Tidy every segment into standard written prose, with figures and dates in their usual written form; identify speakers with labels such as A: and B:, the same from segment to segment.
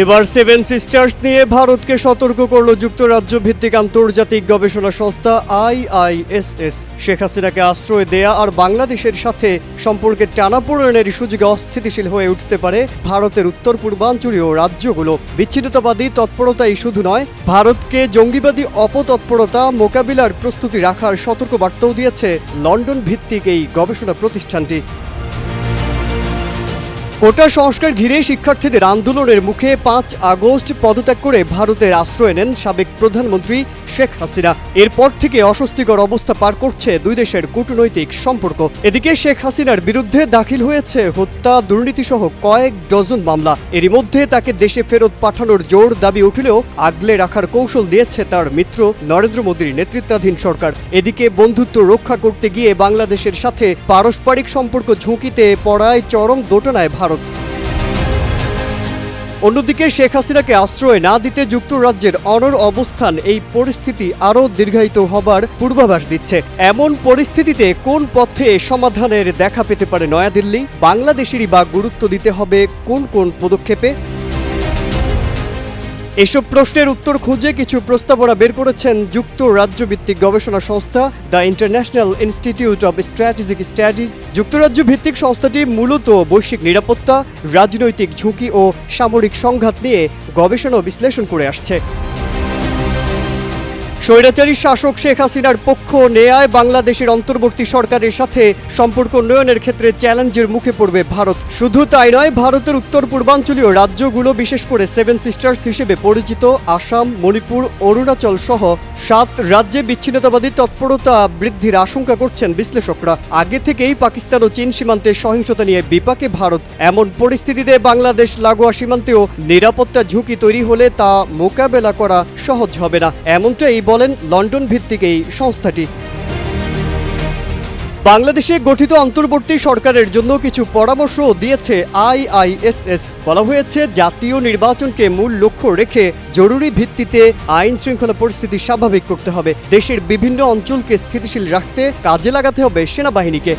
A: এবার seven sisters নিয়ে ভারতকে সতর্ক করল যুক্তরাজ্য ভিত্তিক আন্তর্জাতিক গবেষণা সংস্থা আইআইএসএস। শেখ হাসিনাকে আশ্রয় দেয়া আর বাংলাদেশের সাথে সম্পর্কে টানাপোড়েনের সুযোগে অস্থিতিশীল হয়ে উঠতে পারে ভারতের উত্তর পূর্বাঞ্চলীয় রাজ্যগুলো। বিচ্ছিন্নতাবাদী তৎপরতাই শুধু নয়, ভারতকে জঙ্গিবাদী অপতৎপরতা মোকাবিলার প্রস্তুতি রাখার সতর্কবার্তাও দিয়েছে লন্ডন ভিত্তিক এই গবেষণা প্রতিষ্ঠানটি। কোটা সংস্কার ঘিরে শিক্ষার্থীদের আন্দোলনের মুখে ৫ আগস্ট পদত্যাগ করে ভারতের আশ্রয় নেন সাবেক প্রধানমন্ত্রী শেখ হাসিনা। এরপর থেকে অস্বস্তিকর অবস্থা পার করছে দুই দেশের কূটনৈতিক সম্পর্ক। এদিকে শেখ হাসিনার বিরুদ্ধে দাখিল হয়েছে হত্যা, দুর্নীতিসহ কয়েক ডজন মামলা। এরই মধ্যে তাকে দেশে ফেরত পাঠানোর জোর দাবি উঠলেও আগলে রাখার কৌশল দিয়েছে তার মিত্র নরেন্দ্র মোদীর নেতৃত্বাধীন সরকার। এদিকে বন্ধুত্ব রক্ষা করতে গিয়ে বাংলাদেশের সাথে পারস্পরিক সম্পর্ক ঝুঁকিতে পড়ায় চরম দোটানায় ভারত। অন্যদিকে শেখ হাসিনাকে আশ্রয় না দিতে যুক্তরাজ্যের অনড় অবস্থান এই পরিস্থিতি আরও দীর্ঘায়িত হবার পূর্বাভাস দিচ্ছে। এমন পরিস্থিতিতে কোন পথে সমাধানের দেখা পেতে পারে নয়াদিল্লি? বাংলাদেশেরই বা গুরুত্ব দিতে হবে কোন কোন পদক্ষেপে? এসব প্রশ্নের উত্তর খুঁজে কিছু প্রস্তাবনা বের করেছেন যুক্তরাজ্য ভিত্তিক গবেষণা সংস্থা the international institute of strategic studies. যুক্তরাজ্য ভিত্তিক সংস্থাটি মূলত বৈশ্বিক নিরাপত্তা, রাজনৈতিক ঝুঁকি ও সামরিক সংঘাত নিয়ে গবেষণা ও বিশ্লেষণ করে আসছে। স্বৈরাচারী শাসক শেখ হাসিনার পক্ষ নেয়ায় বাংলাদেশের অন্তর্বর্তী সরকারের সাথে সম্পর্ক উন্নয়নের ক্ষেত্রে চ্যালেঞ্জের মুখে পড়বে ভারত। শুধু তাই নয়, ভারতের উত্তর পূর্বাঞ্চলীয় রাজ্যগুলো, বিশেষ করে সেভেন সিস্টার্স হিসেবে পরিচিত আসাম, মণিপুর, অরুণাচল সহ 7 রাজ্যে বিচ্ছিন্নতাবাদী তৎপরতা বৃদ্ধির আশঙ্কা করছেন বিশ্লেষকরা। আগে থেকেই পাকিস্তান ও চীন সীমান্তে সহিংসতা নিয়ে বিপাকে ভারত। এমন পরিস্থিতিতে বাংলাদেশ লাগোয়া সীমান্তেও নিরাপত্তা ঝুঁকি তৈরি হলে তা মোকাবেলা করা সহজ হবে না, এমনটাই বলেন লন্ডন ভিত্তিক এই সংস্থাটি। বাংলাদেশে গঠিত অন্তর্বর্তী সরকারের জন্য কিছু পরামর্শ দিয়েছে আইআইএসএস। বলা হয়েছে, জাতীয় নির্বাচনকে মূল লক্ষ্য রেখে জরুরি ভিত্তিতে আইন শৃঙ্খলা পরিস্থিতি স্বাভাবিক করতে হবে। দেশের বিভিন্ন অঞ্চলকে স্থিতিশীল রাখতে কাজে লাগাতে হবে সেনাবাহিনীকে।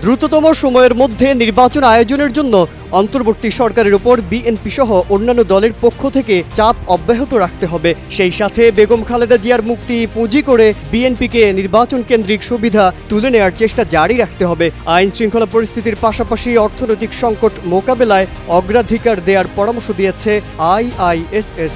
A: দ্রুততম সময়ের মধ্যে নির্বাচন আয়োজনের জন্য অন্তর্বর্তী সরকারের উপর বিএনপি সহ অন্যান্য দলের পক্ষ থেকে চাপ অব্যাহত রাখতে হবে। সেই সাথে বেগম খালেদা জিয়ার মুক্তি পুঁজি করে বিএনপিকে নির্বাচন কেন্দ্রিক সুবিধা তুলে নেওয়ার চেষ্টা জারি রাখতে হবে। আইন শৃঙ্খলা পরিস্থিতির পাশাপাশি অর্থনৈতিক সংকট মোকাবেলায় অগ্রাধিকার দেওয়ার পরামর্শ দিয়েছে আইআইএসএস।